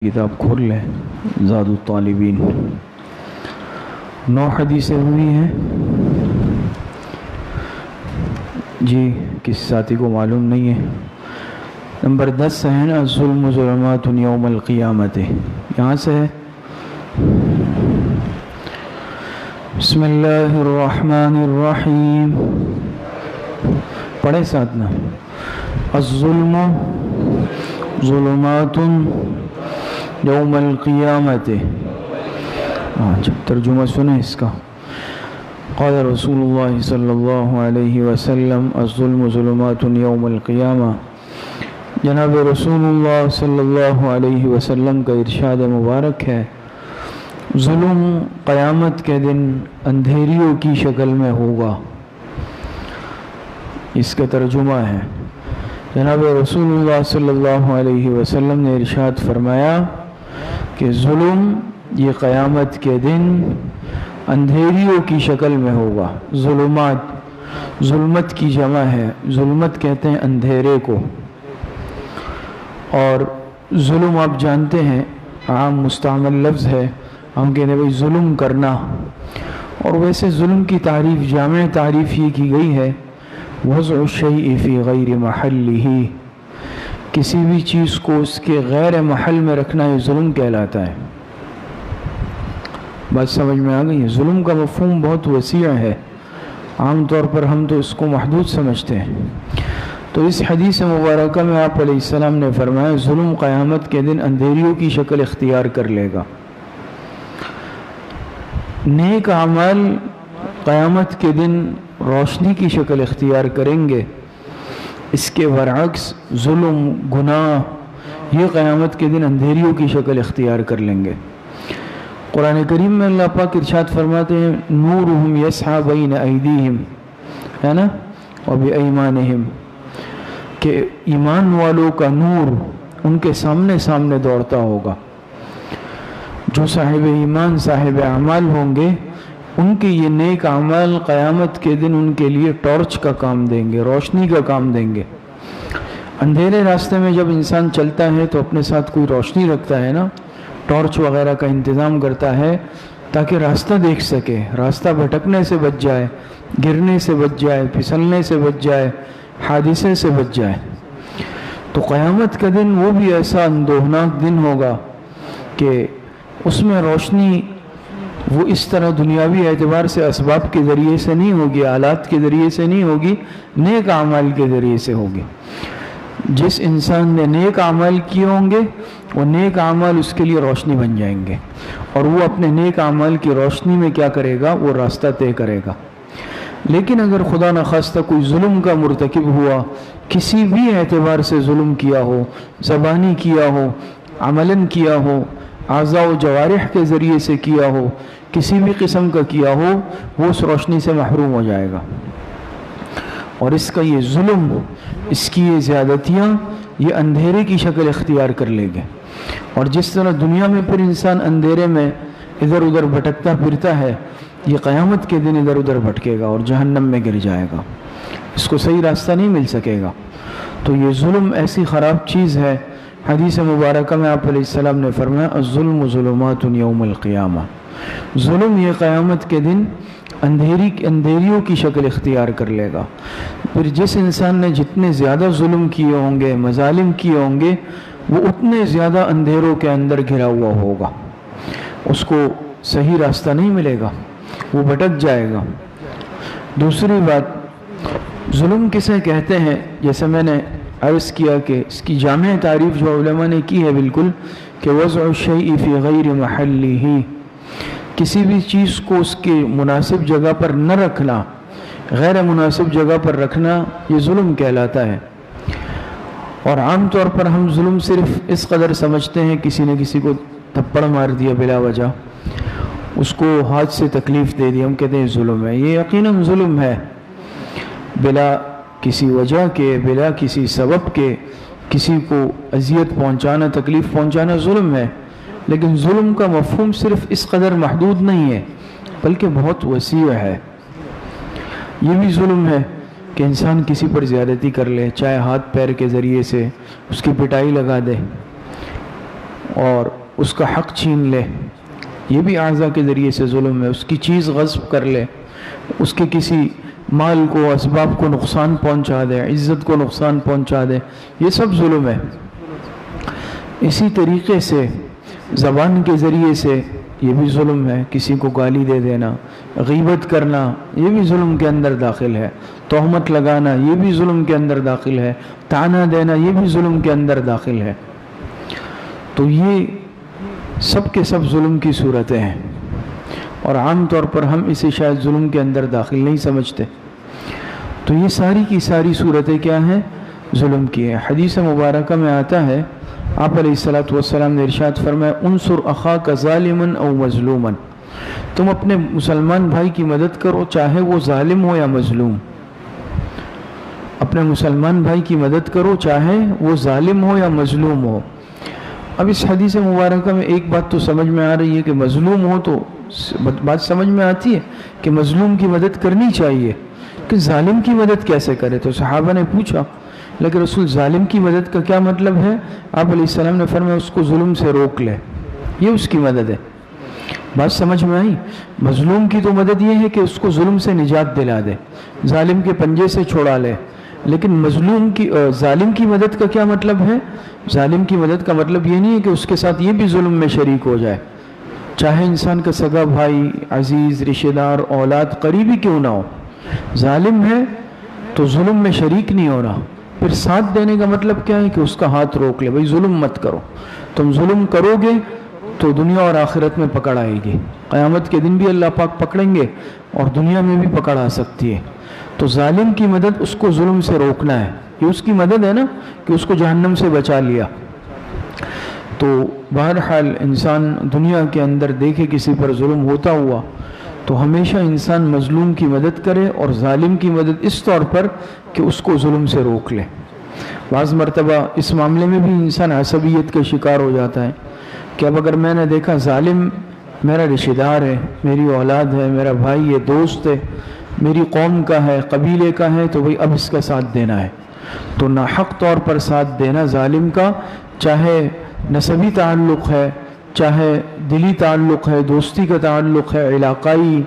کتاب کھول لیں زاد الطالبین 9 حدیثیں ہوئی ہیں جی، کس ساتھی کو معلوم نہیں ہے؟ نمبر 10 ہے نا، ظلم ظلمات یوم القیامت، یہاں سے ہے۔ بسم اللہ الرحمن الرحیم، پڑھیں ساتھ نا۔ الظلم ظلمات یوم القیامت، جب ترجمہ سنیں اس کا۔ قال رسول اللہ صلی اللہ علیہ وسلم الظلم ظلمات یوم القیامہ، جناب رسول اللہ صلی اللہ علیہ وسلم کا ارشاد مبارک ہے، ظلم قیامت کے دن اندھیریوں کی شکل میں ہوگا۔ اس کا ترجمہ ہے، جناب رسول اللہ صلی اللہ علیہ وسلم نے ارشاد فرمایا کہ ظلم یہ قیامت کے دن اندھیریوں کی شکل میں ہوگا۔ ظلمات، ظلمت کی جمع ہے، ظلمت کہتے ہیں اندھیرے کو، اور ظلم آپ جانتے ہیں عام مستعمل لفظ ہے، ہم کہتے ہیں بھائی ظلم کرنا، اور ویسے ظلم کی تعریف، جامع تعریف یہ کی گئی ہے، وضع الشیء فی غیر محلہ، کسی بھی چیز کو اس کے غیر محل میں رکھنا یہ ظلم کہلاتا ہے۔ بات سمجھ میں آ گئی ہے؟ ظلم کا مفہوم بہت وسیع ہے، عام طور پر ہم تو اس کو محدود سمجھتے ہیں۔ تو اس حدیث مبارکہ میں آپ علیہ السلام نے فرمایا ظلم قیامت کے دن اندھیریوں کی شکل اختیار کر لے گا۔ نیک اعمال قیامت کے دن روشنی کی شکل اختیار کریں گے، اس کے برعکس ظلم، گناہ یہ قیامت کے دن اندھیریوں کی شکل اختیار کر لیں گے۔ قرآن کریم میں اللہ پاک ارشاد فرماتے ہیں نورہم یسعی بین ایدیہم، ہے نا، وبایمانہم، کہ ایمان والوں کا نور ان کے سامنے سامنے دوڑتا ہوگا۔ جو صاحب ایمان، صاحب اعمال ہوں گے، ان کے یہ نیک اعمال قیامت کے دن ان کے لیے ٹارچ کا کام دیں گے، روشنی کا کام دیں گے۔ اندھیرے راستے میں جب انسان چلتا ہے تو اپنے ساتھ کوئی روشنی رکھتا ہے نا، ٹارچ وغیرہ کا انتظام کرتا ہے تاکہ راستہ دیکھ سکے، راستہ بھٹکنے سے بچ جائے، گرنے سے بچ جائے، پھسلنے سے بچ جائے، حادثے سے بچ جائے۔ تو قیامت کا دن وہ بھی ایسا اندوہناک دن ہوگا کہ اس میں روشنی وہ اس طرح دنیاوی اعتبار سے اسباب کے ذریعے سے نہیں ہوگی، آلات کے ذریعے سے نہیں ہوگی، نیک اعمال کے ذریعے سے ہوگی۔ جس انسان نے نیک اعمال کیے ہوں گے وہ نیک اعمال اس کے لیے روشنی بن جائیں گے، اور وہ اپنے نیک اعمال کی روشنی میں کیا کرے گا، وہ راستہ طے کرے گا۔ لیکن اگر خدا نخواستہ کوئی ظلم کا مرتکب ہوا، کسی بھی اعتبار سے ظلم کیا ہو، زبانی کیا ہو، عملاً کیا ہو، اعضاء و جوارح کے ذریعے سے کیا ہو، کسی بھی قسم کا کیا ہو، وہ اس روشنی سے محروم ہو جائے گا۔ اور اس کا یہ ظلم، اس کی یہ زیادتیاں، یہ اندھیرے کی شکل اختیار کر لے گے۔ اور جس طرح دنیا میں پھر انسان اندھیرے میں ادھر ادھر بھٹکتا پھرتا ہے، یہ قیامت کے دن ادھر ادھر بھٹکے گا اور جہنم میں گر جائے گا، اس کو صحیح راستہ نہیں مل سکے گا۔ تو یہ ظلم ایسی خراب چیز ہے۔ حدیث مبارکہ میں آپ علیہ السلام نے فرمایا الظلم ظلمات یوم القیامہ، ظلم یہ قیامت کے دن اندھیریوں کی شکل اختیار کر لے گا۔ پھر جس انسان نے جتنے زیادہ ظلم کیے ہوں گے، مظالم کیے ہوں گے، وہ اتنے زیادہ اندھیروں کے اندر گھرا ہوا ہوگا، اس کو صحیح راستہ نہیں ملے گا، وہ بھٹک جائے گا۔ دوسری بات، ظلم کسے کہتے ہیں؟ جیسے میں نے عرض کیا کہ اس کی جامع تعریف جو علماء نے کی ہے بالکل، کہ وضع الشیء فی غیر محلہ، کسی بھی چیز کو اس کے مناسب جگہ پر نہ رکھنا، غیر مناسب جگہ پر رکھنا، یہ ظلم کہلاتا ہے۔ اور عام طور پر ہم ظلم صرف اس قدر سمجھتے ہیں کسی نے کسی کو تھپڑ مار دیا بلا وجہ، اس کو ہاتھ سے تکلیف دے دی، ہم کہتے ہیں ظلم ہے۔ یہ یقیناً ظلم ہے، بلا کسی وجہ کے، بلا کسی سبب کے کسی کو اذیت پہنچانا، تکلیف پہنچانا ظلم ہے۔ لیکن ظلم کا مفہوم صرف اس قدر محدود نہیں ہے، بلکہ بہت وسیع ہے۔ یہ بھی ظلم ہے کہ انسان کسی پر زیادتی کر لے، چاہے ہاتھ پیر کے ذریعے سے اس کی پٹائی لگا دے، اور اس کا حق چھین لے، یہ بھی اعضاء کے ذریعے سے ظلم ہے. اس کی چیز غصب کر لے، اس کے کسی مال کو، اسباب کو نقصان پہنچا دے، عزت کو نقصان پہنچا دے، یہ سب ظلم ہے. اسی طریقے سے زبان کے ذریعے سے یہ بھی ظلم ہے. کسی کو گالی دے دینا، غیبت کرنا، یہ بھی ظلم کے اندر داخل ہے. تہمت لگانا، یہ بھی ظلم کے اندر داخل ہے. طعنہ دینا، یہ بھی ظلم کے اندر داخل ہے. تو یہ سب کے سب ظلم کی صورتیں ہیں، اور عام طور پر ہم اسے شاید ظلم کے اندر داخل نہیں سمجھتے. تو یہ ساری کی ساری صورتیں کیا ہیں؟ ظلم کی ہیں. حدیث مبارکہ میں آتا ہے، آپ علیہ الصلوۃ والسلام نے ارشاد فرمایا، انصر اخاک ظالما او مظلوما، تم اپنے مسلمان بھائی کی مدد کرو چاہے وہ ظالم ہو یا مظلوم. اپنے مسلمان بھائی کی مدد کرو چاہے وہ ظالم ہو یا مظلوم ہو. اب اس حدیث مبارکہ میں ایک بات تو سمجھ میں آ رہی ہے کہ مظلوم ہو تو بات سمجھ میں آتی ہے کہ مظلوم کی مدد کرنی چاہیے، کہ ظالم کی مدد کیسے کرے؟ تو صحابہ نے پوچھا، لیکن رسول ظالم کی مدد کا کیا مطلب ہے؟ آپ علیہ السلام نے فرمایا اس کو ظلم سے روک لے، یہ اس کی مدد ہے. بات سمجھ میں آئی؟ مظلوم کی تو مدد یہ ہے کہ اس کو ظلم سے نجات دلا دے، ظالم کے پنجے سے چھڑا لے. لیکن ظالم کی مدد کا کیا مطلب ہے؟ ظالم کی مدد کا مطلب یہ نہیں ہے کہ اس کے ساتھ یہ بھی ظلم میں شریک ہو جائے، چاہے انسان کا سگا بھائی، عزیز، رشتہ دار، اولاد، قریبی کیوں نہ ہو. ظالم ہے تو ظلم میں شریک نہیں ہو رہا. پھر ساتھ دینے کا مطلب کیا ہے؟ کہ اس کا ہاتھ روک لے، بھائی ظلم مت کرو. تم ظلم کرو گے تو دنیا اور آخرت میں پکڑ آئے گی. قیامت کے دن بھی اللہ پاک پکڑیں گے اور دنیا میں بھی پکڑ آ سکتی ہے. تو ظالم کی مدد اس کو ظلم سے روکنا ہے، یہ اس کی مدد ہے نا، کہ اس کو جہنم سے بچا لیا. تو بہرحال انسان دنیا کے اندر دیکھے کسی پر ظلم ہوتا ہوا تو ہمیشہ انسان مظلوم کی مدد کرے، اور ظالم کی مدد اس طور پر کہ اس کو ظلم سے روک لے. بعض مرتبہ اس معاملے میں بھی انسان عصبیت کا شکار ہو جاتا ہے کہ اب اگر میں نے دیکھا ظالم میرا رشتہ دار ہے، میری اولاد ہے، میرا بھائی ہے، دوست ہے، میری قوم کا ہے، قبیلے کا ہے، تو بھئی اب اس کا ساتھ دینا ہے. تو ناحق طور پر ساتھ دینا ظالم کا، چاہے نسبی تعلق ہے، چاہے دلی تعلق ہے، دوستی کا تعلق ہے، علاقائی،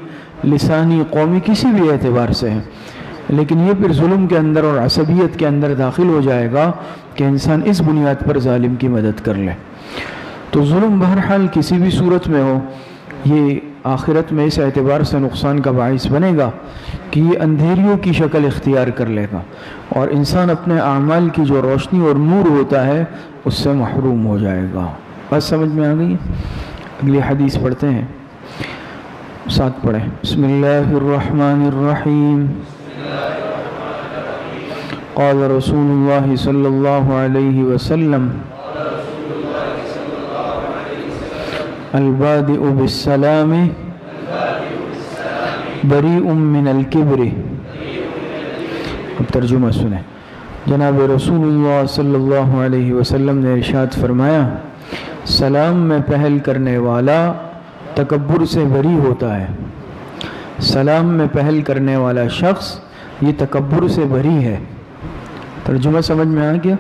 لسانی، قومی، کسی بھی اعتبار سے ہے، لیکن یہ پھر ظلم کے اندر اور عصبیت کے اندر داخل ہو جائے گا کہ انسان اس بنیاد پر ظالم کی مدد کر لے. تو ظلم بہرحال کسی بھی صورت میں ہو، یہ آخرت میں اس اعتبار سے نقصان کا باعث بنے گا کہ یہ اندھیریوں کی شکل اختیار کر لے گا، اور انسان اپنے اعمال کی جو روشنی اور نور ہوتا ہے اس سے محروم ہو جائے گا. بات سمجھ میں آ گئی؟ اگلی حدیث پڑھتے ہیں، ساتھ پڑھیں. بسم اللہ الرحمن الرحیم. قال رسول اللہ صلی اللہ علیہ وسلم البادئ بالسلام بریء من الکبر. اب ترجمہ سنیں. جناب رسول اللہ صلی اللہ علیہ وسلم نے ارشاد فرمایا، سلام میں پہل کرنے والا تکبر سے بری ہوتا ہے. سلام میں پہل کرنے والا شخص یہ تکبر سے بری ہے. ترجمہ سمجھ میں آ گیا؟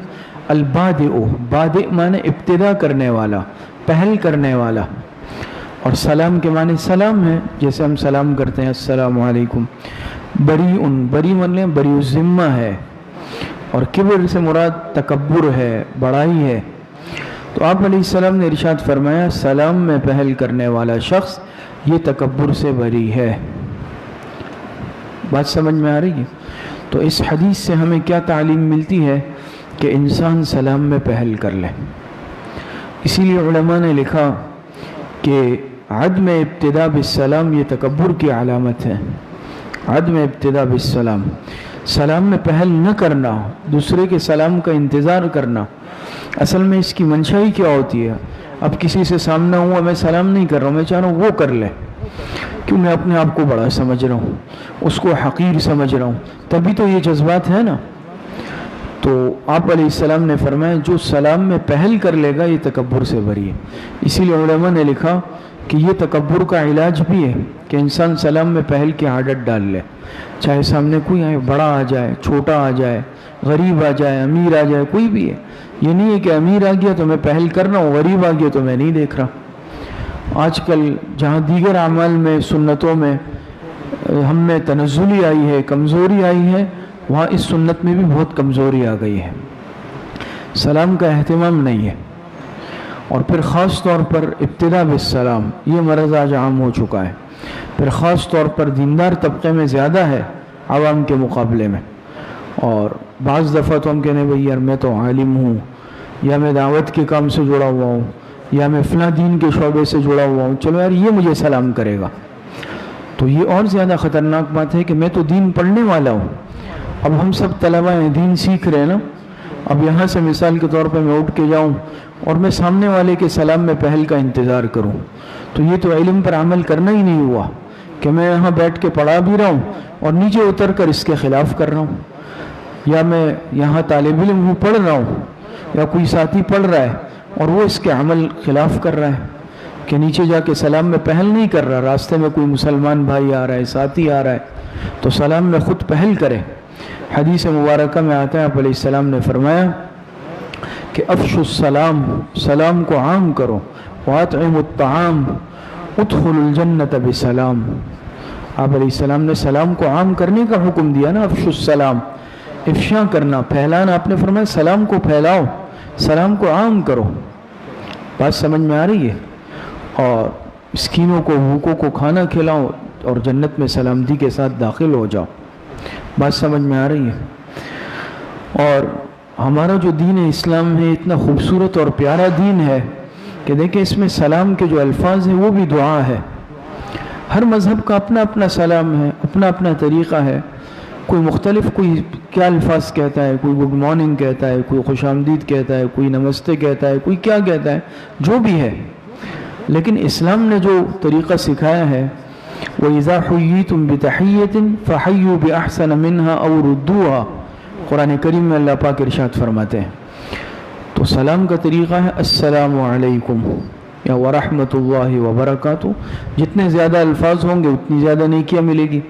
البادئ، بادئ معنی ابتدا کرنے والا، پہل کرنے والا، اور سلام کے معنی سلام ہے، جیسے ہم سلام کرتے ہیں السلام علیکم. بریء، بری معنی بری الذمہ ہے، اور کبر سے مراد تکبر ہے، بڑائی ہے. تو آپ علیہ السلام نے ارشاد فرمایا سلام میں پہل کرنے والا شخص یہ تکبر سے بری ہے. بات سمجھ میں آ رہی ہے؟ تو اس حدیث سے ہمیں کیا تعلیم ملتی ہے؟ کہ انسان سلام میں پہل کر لے. اسی لیے علماء نے لکھا کہ عدم ابتدا بالسلام یہ تکبر کی علامت ہے. عدم ابتدا بالسلام، سلام میں پہل نہ کرنا، دوسرے کے سلام کا انتظار کرنا. اصل میں اس کی منشائی کیا ہوتی ہے؟ اب کسی سے سامنا ہوا، میں سلام نہیں کر رہا ہوں، میں چاہ رہا ہوں وہ کر لے، کیوں میں اپنے آپ کو بڑا سمجھ رہا ہوں، اس کو حقیر سمجھ رہا ہوں، تبھی تو یہ جذبات ہے نا. تو آپ علیہ السلام نے فرمایا جو سلام میں پہل کر لے گا یہ تکبر سے بری ہے. اسی لیے علماء نے لکھا کہ یہ تکبر کا علاج بھی ہے کہ انسان سلام میں پہل کی عادت ڈال لے، چاہے سامنے کوئی آئے، بڑا آ جائے، چھوٹا آ جائے، غریب آ جائے، امیر آ جائے، کوئی بھی ہے، یہ نہیں ہے کہ امیر آ گیا تو میں پہل کر رہا ہوں، غریب آ گیا تو میں نہیں دیکھ رہا۔ آج کل جہاں دیگر اعمال میں، سنتوں میں ہم میں تنزلی آئی ہے، کمزوری آئی ہے، وہاں اس سنت میں بھی بہت کمزوری آ گئی ہے، سلام کا اہتمام نہیں ہے۔ اور پھر خاص طور پر ابتدا بالسلام، یہ مرض آج عام ہو چکا ہے، پھر خاص طور پر دیندار طبقے میں زیادہ ہے عوام کے مقابلے میں۔ اور بعض دفعہ تو ہم کہنے بھئی یار میں تو عالم ہوں، یا میں دعوت کے کام سے جڑا ہوا ہوں، یا میں فلاں دین کے شعبے سے جڑا ہوا ہوں، چلو یار یہ مجھے سلام کرے گا۔ تو یہ اور زیادہ خطرناک بات ہے کہ میں تو دین پڑھنے والا ہوں۔ اب ہم سب طلبہ ہیں، دین سیکھ رہے ہیں نا، اب یہاں سے مثال کے طور پہ میں اٹھ کے جاؤں اور میں سامنے والے کے سلام میں پہل کا انتظار کروں، تو یہ تو علم پر عمل کرنا ہی نہیں ہوا کہ میں یہاں بیٹھ کے پڑھا بھی رہا ہوں اور نیچے اتر کر اس کے خلاف کر رہا ہوں، یا میں یہاں طالب علم ہوں پڑھ رہا ہوں، یا کوئی ساتھی پڑھ رہا ہے اور وہ اس کے عمل خلاف کر رہا ہے کہ نیچے جا کے سلام میں پہل نہیں کر رہا، راستے میں کوئی مسلمان بھائی آ رہا ہے، ساتھی آ رہا ہے تو سلام میں خود پہل کرے۔ حدیث مبارکہ میں آتا ہے آپ علیہ السلام نے فرمایا کہ افشوا السلام، سلام کو عام کرو، واطعموا الطعام ادخلوا الجنت بسلام۔ آپ علیہ السلام نے سلام کو عام کرنے کا حکم دیا نا، افشوا السلام، افشا کرنا، پھیلانا۔ آپ نے فرمایا سلام کو پھیلاؤ، سلام کو عام کرو۔ بات سمجھ میں آ رہی ہے؟ اور مسکینوں کو، بھوکوں کو کھانا کھلاؤ اور جنت میں سلامتی کے ساتھ داخل ہو جاؤ۔ بات سمجھ میں آ رہی ہے؟ اور ہمارا جو دین اسلام ہے اتنا خوبصورت اور پیارا دین ہے کہ دیکھیں اس میں سلام کے جو الفاظ ہیں وہ بھی دعا ہے۔ ہر مذہب کا اپنا اپنا سلام ہے، اپنا اپنا طریقہ ہے، کوئی مختلف، کوئی کیا الفاظ کہتا ہے، کوئی گڈ مارننگ کہتا ہے، کوئی خوش آمدید کہتا ہے، کوئی نمستے کہتا ہے، کوئی کیا کہتا ہے، جو بھی ہے۔ لیکن اسلام نے جو طریقہ سکھایا ہے وَإِذَا حُيِّيتُم بِتَحِيَّةٍ فَحَيُّوا بِأَحْسَنَ مِنْهَا أَوْ رُدُّوهَا، قرآن کریم میں اللہ پاک ارشاد فرماتے ہیں۔ تو سلام کا طریقہ ہے السلام علیکم یا ورحمۃ اللہ وبرکاتہ، جتنے زیادہ الفاظ ہوں گے اتنی زیادہ نیکیاں ملے گی۔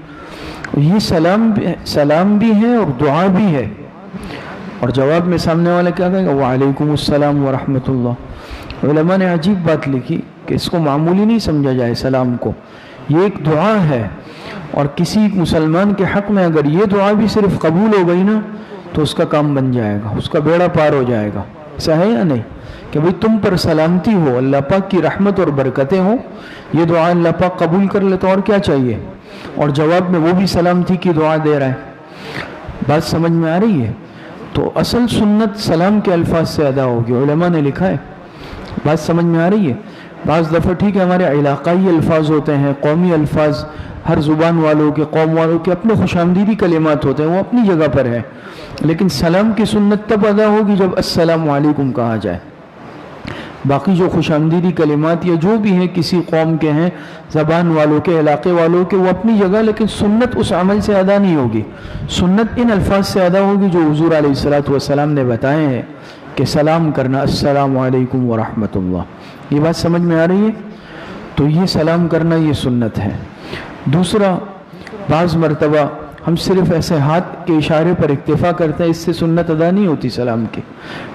یہ سلام بھی ہے اور دعا بھی ہے، اور جواب میں سامنے والا کیا کہے گا؟ وعلیکم السلام ورحمۃ اللہ۔ علماء نے عجیب بات لکھی کہ اس کو معمولی نہیں سمجھا جائے، سلام کو یہ ایک دعا ہے، اور کسی مسلمان کے حق میں اگر یہ دعا بھی صرف قبول ہو گئی نا تو اس کا کام بن جائے گا، اس کا بیڑا پار ہو جائے گا۔ ایسا ہے یا نہیں کہ بھئی تم پر سلامتی ہو، اللہ پاک کی رحمت اور برکتیں ہوں، یہ دعا اللہ پاک قبول کر لے تو اور کیا چاہیے؟ اور جواب میں وہ بھی سلامتی کی دعا دے رہا ہے۔ بات سمجھ میں آ رہی ہے؟ تو اصل سنت سلام کے الفاظ سے ادا ہوگی، علماء نے لکھا ہے۔ بات سمجھ میں آ رہی ہے؟ بعض دفعہ ٹھیک ہے ہمارے علاقائی الفاظ ہوتے ہیں، قومی الفاظ، ہر زبان والوں کے، قوم والوں کے اپنے خوش آمدیدی کلمات ہوتے ہیں، وہ اپنی جگہ پر ہے، لیکن سلام کی سنت تب ادا ہوگی جب السلام علیکم کہا جائے۔ باقی جو خوش آمدیدی کلمات یا جو بھی ہیں کسی قوم کے ہیں، زبان والوں کے، علاقے والوں کے، وہ اپنی جگہ، لیکن سنت اس عمل سے ادا نہیں ہوگی۔ سنت ان الفاظ سے ادا ہوگی جو حضور علیہ الصلوۃ والسلام نے بتائے ہیں کہ سلام کرنا السلام علیکم ورحمۃ اللہ۔ یہ بات سمجھ میں آ رہی ہے؟ تو یہ سلام کرنا یہ سنت ہے۔ دوسرا، بعض مرتبہ ہم صرف ایسے ہاتھ کے اشارے پر اکتفا کرتے ہیں، اس سے سنت ادا نہیں ہوتی سلام کی۔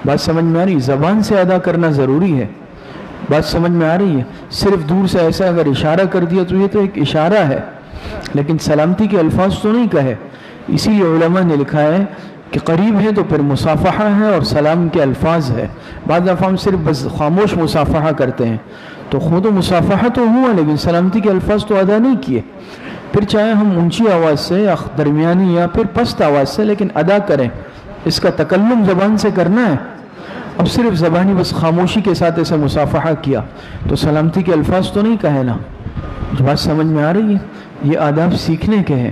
بات سمجھ میں آ رہی ہے؟ زبان سے ادا کرنا ضروری ہے۔ بات سمجھ میں آ رہی ہے؟ صرف دور سے ایسا اگر اشارہ کر دیا تو یہ تو ایک اشارہ ہے، لیکن سلامتی کے الفاظ تو نہیں کہے۔ اسی لیے علماء نے لکھا ہے کہ قریب ہے تو پھر مصافحہ ہے اور سلام کے الفاظ ہے۔ بعض دفعہ ہم صرف بس خاموش مصافحہ کرتے ہیں، تو خود و مصافحہ تو ہوا لیکن سلامتی کے الفاظ تو ادا نہیں کیے۔ پھر چاہے ہم اونچی آواز سے یا درمیانی یا پھر پست آواز سے، لیکن ادا کریں، اس کا تکلم زبان سے کرنا ہے۔ اب صرف زبانی بس خاموشی کے ساتھ ایسا مصافحہ کیا تو سلامتی کے الفاظ تو نہیں کہے نا۔ بات سمجھ میں آ رہی ہے؟ یہ آداب سیکھنے کے ہیں۔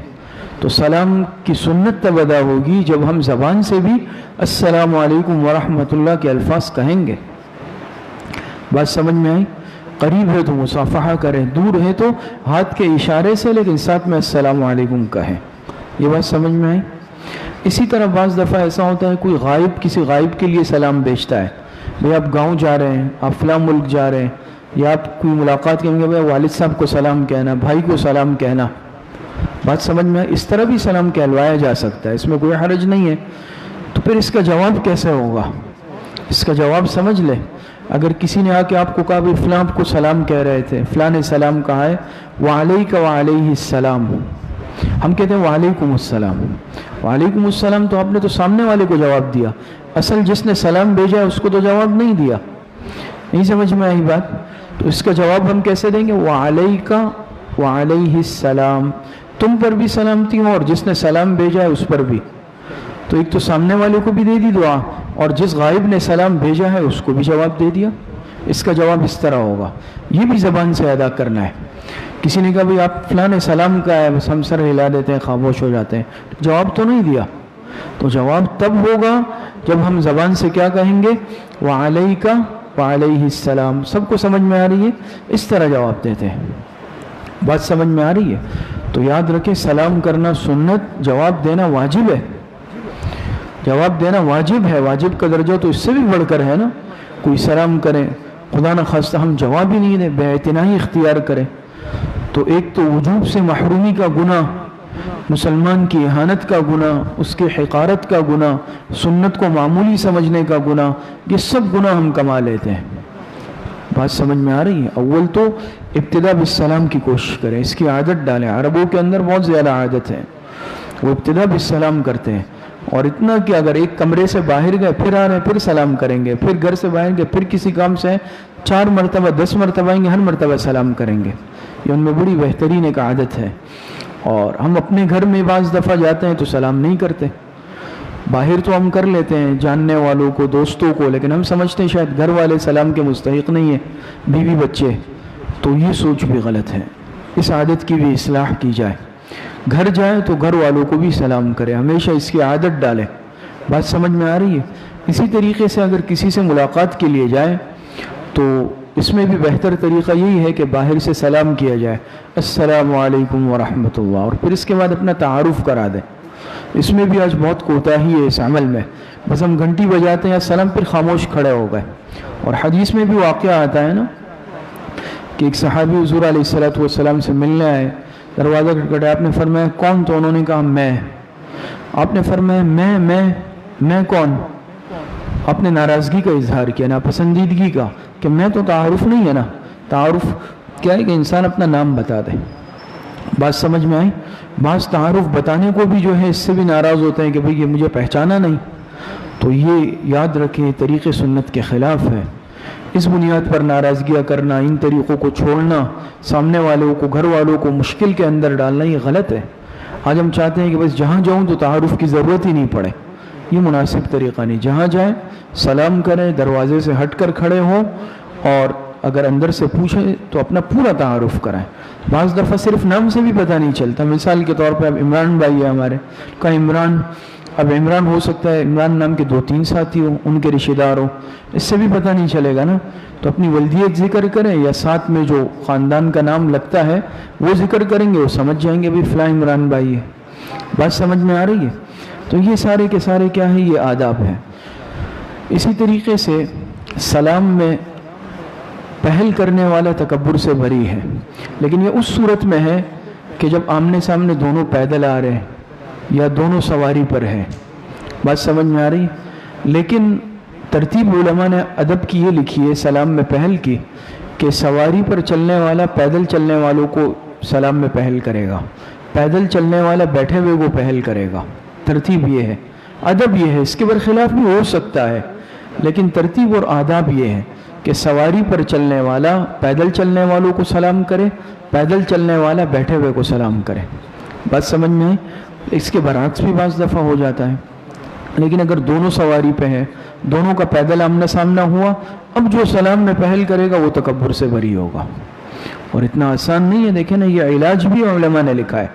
تو سلام کی سنت تب ادا ہوگی جب ہم زبان سے بھی السلام علیکم ورحمۃ اللہ کے الفاظ کہیں گے۔ بات سمجھ میں آئی؟ قریب ہے تو مصافحہ کریں، دور ہے تو ہاتھ کے اشارے سے، لیکن ساتھ میں السلام علیکم کہیں۔ یہ بات سمجھ میں آئی؟ اسی طرح بعض دفعہ ایسا ہوتا ہے کوئی غائب کسی غائب کے لیے سلام بھیجتا ہے، بھئی آپ گاؤں جا رہے ہیں، آپ فلاں ملک جا رہے ہیں، یا آپ کوئی ملاقات کریں گے، بھئی والد صاحب کو سلام کہنا، بھائی کو سلام کہنا۔ بات سمجھ میں آئی؟ اس طرح بھی سلام کہلوایا جا سکتا ہے، اس میں کوئی حرج نہیں ہے۔ تو پھر اس کا جواب کیسے ہوگا؟ اس کا جواب سمجھ لیں. اگر کسی نے آ کے آپ کو کہا بھی فلاں آپ کو سلام کہہ رہے تھے، فلاں نے سلام کہا ہے، وعلیک وعلیہ السلام، ہم کہتے ہیں وعلیکم السلام. وعلیکم السلام تو آپ نے تو سامنے والے کو جواب دیا، اصل جس نے سلام بھیجا ہے اس کو تو جواب نہیں دیا. نہیں سمجھ میں آئی بات؟ تو اس کا جواب ہم کیسے دیں گے؟ وعلیک وعلیہ السلام، تم پر بھی سلامتی ہو اور جس نے سلام بھیجا ہے اس پر بھی. تو ایک تو سامنے والے کو بھی دے دی دعا، اور جس غائب نے سلام بھیجا ہے اس کو بھی جواب دے دیا. اس کا جواب اس طرح ہوگا. یہ بھی زبان سے ادا کرنا ہے. کسی نے کہا بھئی آپ فلاں نے سلام کہا ہے، بس ہم سر ہلا دیتے ہیں، خاموش ہو جاتے ہیں، جواب تو نہیں دیا. تو جواب تب ہوگا جب ہم زبان سے کیا کہیں گے؟ وعلیک وعلیہ السلام. سب کو سمجھ میں آ رہی ہے؟ اس طرح جواب دیتے ہیں. بات سمجھ میں آ رہی ہے؟ تو یاد رکھیں، سلام کرنا سنت، جواب دینا واجب ہے. جواب دینا واجب ہے. واجب کا درجہ تو اس سے بھی بڑھ کر ہے نا. کوئی سلام کرے، خدا نخواستہ ہم جواب ہی نہیں دیں، بے اعتنائی اختیار کریں، تو ایک تو وجوب سے محرومی کا گناہ، مسلمان کی اہانت کا گناہ، اس کی حقارت کا گناہ، سنت کو معمولی سمجھنے کا گناہ، یہ سب گناہ ہم کما لیتے ہیں. بات سمجھ میں آ رہی ہے؟ اول تو ابتدا بالسلام کی کوشش کریں، اس کی عادت ڈالیں. عربوں کے اندر بہت زیادہ عادت ہے، وہ ابتدا بالسلام کرتے ہیں. اور اتنا کہ اگر ایک کمرے سے باہر گئے پھر آ رہے ہیں پھر سلام کریں گے، پھر گھر سے باہر گئے پھر کسی کام سے 4 مرتبہ 10 مرتبہ آئیں گے، ہر مرتبہ سلام کریں گے. یہ ان میں بڑی بہترین ایک عادت ہے. اور ہم اپنے گھر میں بعض دفعہ جاتے ہیں تو سلام نہیں کرتے. باہر تو ہم کر لیتے ہیں جاننے والوں کو، دوستوں کو، لیکن ہم سمجھتے ہیں شاید گھر والے سلام کے مستحق نہیں ہیں، بیوی بچے. تو یہ سوچ بھی غلط ہے. اس عادت کی بھی اصلاح کی جائے. گھر جائیں تو گھر والوں کو بھی سلام کریں، ہمیشہ اس کی عادت ڈالیں. بات سمجھ میں آ رہی ہے؟ اسی طریقے سے اگر کسی سے ملاقات کے لیے جائیں تو اس میں بھی بہتر طریقہ یہی ہے کہ باہر سے سلام کیا جائے، السلام علیکم ورحمۃ اللہ، اور پھر اس کے بعد اپنا تعارف کرا دیں. اس میں بھی آج بہت کوتاہی ہے اس عمل میں. بس ہم گھنٹی بجاتے ہیں السلام، پھر خاموش کھڑے ہو گئے. اور حدیث میں بھی واقعہ آتا ہے نا کہ ایک صحابی حضور علیہ السلام سے ملنے آئے، دروازہ کھٹکھٹایا، آپ نے فرمایا کون؟ تو انہوں نے کہا میں. آپ نے فرمایا میں کون؟ آپ نے ناراضگی کا اظہار کیا، ناپسندیدگی کا، کہ میں تو تعارف نہیں ہے نا. تعارف کیا ہے کہ انسان اپنا نام بتا دے. بات سمجھ میں آئی؟ بعض تعارف بتانے کو بھی جو ہے اس سے بھی ناراض ہوتے ہیں کہ بھئی یہ مجھے پہچانا نہیں. تو یہ یاد رکھیں طریق سنت کے خلاف ہے. اس بنیاد پر ناراضگیاں کرنا، ان طریقوں کو چھوڑنا، سامنے والوں کو، گھر والوں کو مشکل کے اندر ڈالنا، یہ غلط ہے. آج ہم چاہتے ہیں کہ بس جہاں جاؤں تو تعارف کی ضرورت ہی نہیں پڑے. یہ مناسب طریقہ نہیں. جہاں جائیں سلام کریں، دروازے سے ہٹ کر کھڑے ہوں، اور اگر اندر سے پوچھیں تو اپنا پورا تعارف کرائیں. بعض دفعہ صرف نام سے بھی پتہ نہیں چلتا. مثال کے طور پہ اب عمران بھائی ہے ہمارے، کہا عمران، اب عمران ہو سکتا ہے عمران نام کے 2-3 ساتھی ہوں، ان کے رشتہ دار ہوں، اس سے بھی پتہ نہیں چلے گا نا. تو اپنی ولدیت ذکر کریں، یا ساتھ میں جو خاندان کا نام لگتا ہے وہ ذکر کریں گے، وہ سمجھ جائیں گے بھی فلاں عمران بھائی ہے. بات سمجھ میں آ رہی ہے؟ تو یہ سارے کے سارے کیا ہے؟ یہ آداب ہیں. اسی طریقے سے سلام میں پہل کرنے والا تکبر سے بری ہے، لیکن یہ اس صورت میں ہے کہ جب آمنے سامنے دونوں پیدل آ رہے ہیں یا دونوں سواری پر ہے. بات سمجھ میں آ رہی؟ لیکن ترتیب علماء نے ادب کی یہ لکھی ہے سلام میں پہل کی کہ سواری پر چلنے والا پیدل چلنے والوں کو سلام میں پہل کرے گا، پیدل چلنے والا بیٹھے ہوئے کو پہل کرے گا. ترتیب یہ ہے، ادب یہ ہے. اس کے برخلاف بھی ہو سکتا ہے، لیکن ترتیب اور آداب یہ ہے کہ سواری پر چلنے والا پیدل چلنے والوں کو سلام کرے، پیدل چلنے والا بیٹھے ہوئے کو سلام کرے. بات سمجھ میں آئی؟ اس کے برعکس بھی بعض دفعہ ہو جاتا ہے. لیکن اگر دونوں سواری پہ ہیں، دونوں کا پیدل آمنا سامنا ہوا، اب جو سلام میں پہل کرے گا وہ تکبر سے بری ہوگا. اور اتنا آسان نہیں ہے. دیکھیں نا، یہ علاج بھی علماء نے لکھا ہے.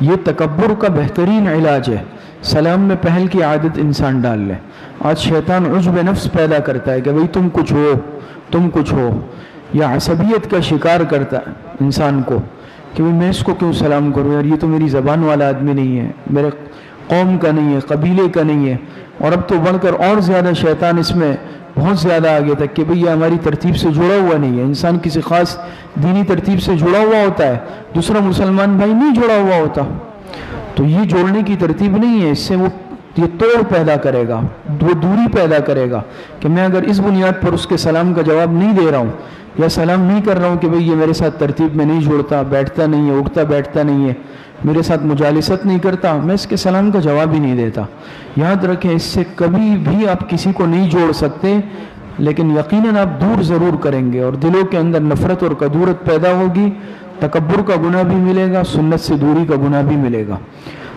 یہ تکبر کا بہترین علاج ہے. سلام میں پہل کی عادت انسان ڈال لے. آج شیطان عجب نفس پیدا کرتا ہے کہ بھئی تم کچھ ہو، یا عصبیت کا شکار کرتا ہے انسان کو کہ میں اس کو کیوں سلام کروں، یار یہ تو میری زبان والا آدمی نہیں ہے، میرے قوم کا نہیں ہے، قبیلے کا نہیں ہے. اور اب تو بڑھ کر اور زیادہ شیطان اس میں بہت زیادہ آگے تک کہ بھئی یہ ہماری ترتیب سے جڑا ہوا نہیں ہے. انسان کسی خاص دینی ترتیب سے جڑا ہوا ہوتا ہے، دوسرا مسلمان بھائی نہیں جڑا ہوا ہوتا. تو یہ جوڑنے کی ترتیب نہیں ہے. اس سے وہ یہ توڑ پیدا کرے گا، وہ دوری پیدا کرے گا کہ میں اگر اس بنیاد پر اس کے سلام کا جواب نہیں دے رہا ہوں یا سلام نہیں کر رہا ہوں کہ بھئی یہ میرے ساتھ ترتیب میں نہیں جوڑتا، بیٹھتا نہیں ہے، اٹھتا بیٹھتا نہیں ہے، میرے ساتھ مجالست نہیں کرتا، میں اس کے سلام کا جواب ہی نہیں دیتا۔ یاد رکھیں اس سے کبھی بھی آپ کسی کو نہیں جوڑ سکتے، لیکن یقیناً آپ دور ضرور کریں گے اور دلوں کے اندر نفرت اور کدورت پیدا ہوگی، تکبر کا گناہ بھی ملے گا، سنت سے دوری کا گناہ بھی ملے گا۔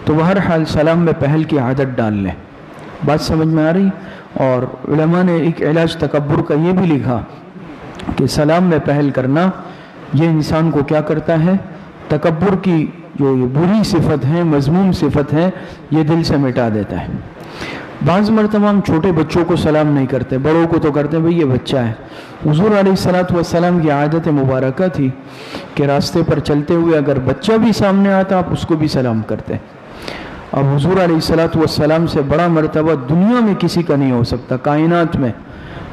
تو بہرحال سلام میں پہل کی عادت ڈال لیں۔ بات سمجھ میں آ رہی؟ اور علماء نے ایک علاج تکبر کا یہ بھی لکھا کہ سلام میں پہل کرنا یہ انسان کو کیا کرتا ہے، تکبر کی جو یہ بری صفت ہے، مذموم صفت ہے، یہ دل سے مٹا دیتا ہے۔ بعض مرتبہ ہم چھوٹے بچوں کو سلام نہیں کرتے، بڑوں کو تو کرتے ہیں، بھئی یہ بچہ ہے۔ حضور علیہ السلام کی عادت مبارکہ تھی کہ راستے پر چلتے ہوئے اگر بچہ بھی سامنے آتا آپ اس کو بھی سلام کرتے۔ اب حضور علیہ السلام سے بڑا مرتبہ دنیا میں کسی کا نہیں ہو سکتا، کائنات میں،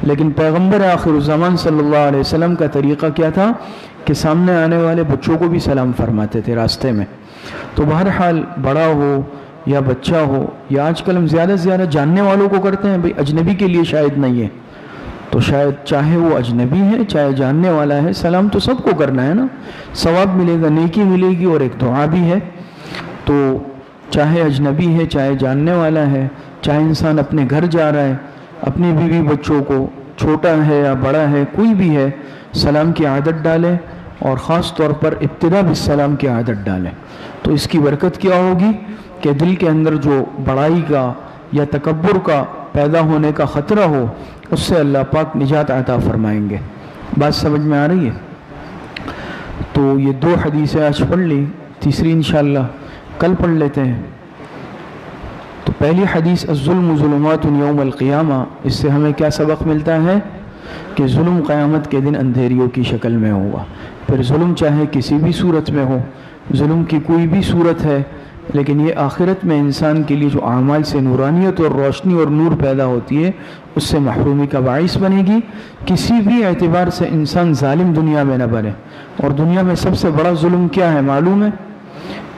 لیکن پیغمبر آخر الزمان صلی اللہ علیہ وسلم کا طریقہ کیا تھا کہ سامنے آنے والے بچوں کو بھی سلام فرماتے تھے راستے میں۔ تو بہرحال بڑا ہو یا بچہ ہو، یا آج کل ہم زیادہ سے زیادہ جاننے والوں کو کرتے ہیں، بھئی اجنبی کے لیے شاید نہیں ہے، تو شاید چاہے وہ اجنبی ہے چاہے جاننے والا ہے، سلام تو سب کو کرنا ہے نا، ثواب ملے گا، نیکی ملے گی، اور ایک دعا بھی ہے۔ تو چاہے اجنبی ہے چاہے جاننے والا ہے، چاہے انسان اپنے گھر جا رہا ہے، اپنی بیوی بچوں کو، چھوٹا ہے یا بڑا ہے، کوئی بھی ہے، سلام کی عادت ڈالے، اور خاص طور پر ابتدا بالسلام کی عادت ڈالے۔ تو اس کی برکت کیا ہوگی کہ دل کے اندر جو بڑائی کا یا تکبر کا پیدا ہونے کا خطرہ ہو، اس سے اللہ پاک نجات عطا فرمائیں گے۔ بات سمجھ میں آ رہی ہے؟ تو یہ 2 حدیثیں آج پڑھ لی، تیسری انشاءاللہ کل پڑھ لیتے ہیں۔ تو پہلی حدیث الظلم ظلمات یوم القیامہ، اس سے ہمیں کیا سبق ملتا ہے کہ ظلم قیامت کے دن اندھیریوں کی شکل میں ہوگا۔ پھر ظلم چاہے کسی بھی صورت میں ہو، ظلم کی کوئی بھی صورت ہے، لیکن یہ آخرت میں انسان کے لیے جو اعمال سے نورانیت اور روشنی اور نور پیدا ہوتی ہے، اس سے محرومی کا باعث بنے گی۔ کسی بھی اعتبار سے انسان ظالم دنیا میں نہ بنے، اور دنیا میں سب سے بڑا ظلم کیا ہے معلوم ہے؟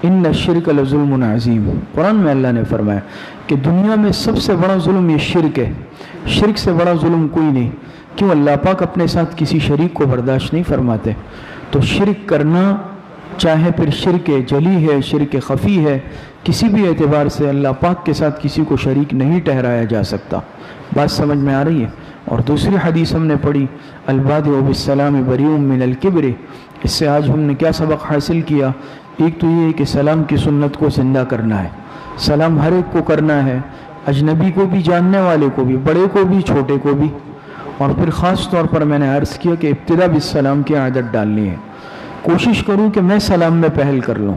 ان الشرک لظلم عظیم۔ قرآن میں اللہ نے فرمایا کہ دنیا میں سب سے بڑا ظلم یہ شرک ہے، شرک سے بڑا ظلم کوئی نہیں۔ کیوں؟ اللہ پاک اپنے ساتھ کسی شریک کو برداشت نہیں فرماتے۔ تو شرک کرنا، چاہے پھر شرک جلی ہے، شرک خفی ہے، کسی بھی اعتبار سے اللہ پاک کے ساتھ کسی کو شریک نہیں ٹھہرایا جا سکتا۔ بات سمجھ میں آ رہی ہے؟ اور دوسری حدیث ہم نے پڑھی البادئ بالسلام بریء من الکبر۔ اس سے آج ہم نے کیا سبق حاصل کیا؟ ایک تو یہ کہ سلام کی سنت کو زندہ کرنا ہے، سلام ہر ایک کو کرنا ہے، اجنبی کو بھی، جاننے والے کو بھی، بڑے کو بھی، چھوٹے کو بھی۔ اور پھر خاص طور پر میں نے عرض کیا کہ ابتدا بالسلام کی عادت ڈالنی ہے۔ کوشش کروں کہ میں سلام میں پہل کر لوں۔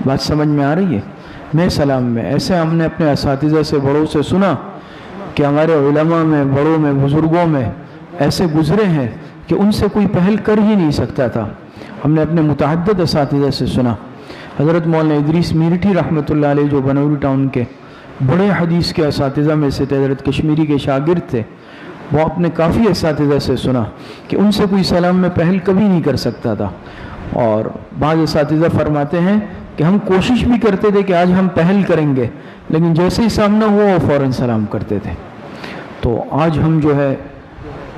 بات سمجھ میں آ رہی ہے؟ میں سلام میں، ایسے ہم نے اپنے اساتذہ سے، بڑوں سے سنا کہ ہمارے علماء میں، بڑوں میں، بزرگوں میں ایسے گزرے ہیں کہ ان سے کوئی پہل کر ہی نہیں سکتا تھا۔ ہم نے اپنے متعدد اساتذہ سے سنا، حضرت مولانا ادریس میرٹھی رحمۃ اللہ علیہ جو بنوری ٹاؤن کے بڑے حدیث کے اساتذہ میں سے تھے، حضرت کشمیری کے شاگرد تھے، وہ اپنے کافی اساتذہ سے سنا کہ ان سے کوئی سلام میں پہل کبھی نہیں کر سکتا تھا۔ اور بعض اساتذہ فرماتے ہیں کہ ہم کوشش بھی کرتے تھے کہ آج ہم پہل کریں گے، لیکن جیسے ہی سامنا ہوا وہ فوراً سلام کرتے تھے۔ تو آج ہم جو ہے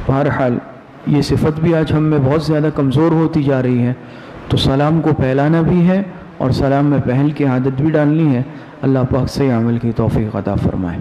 بہرحال یہ صفت بھی آج ہم میں بہت زیادہ کمزور ہوتی جا رہی ہے، تو سلام کو پھیلانا بھی ہے اور سلام میں پہل کی عادت بھی ڈالنی ہے۔ اللہ پاک سے عمل کی توفیق عطا فرمائے۔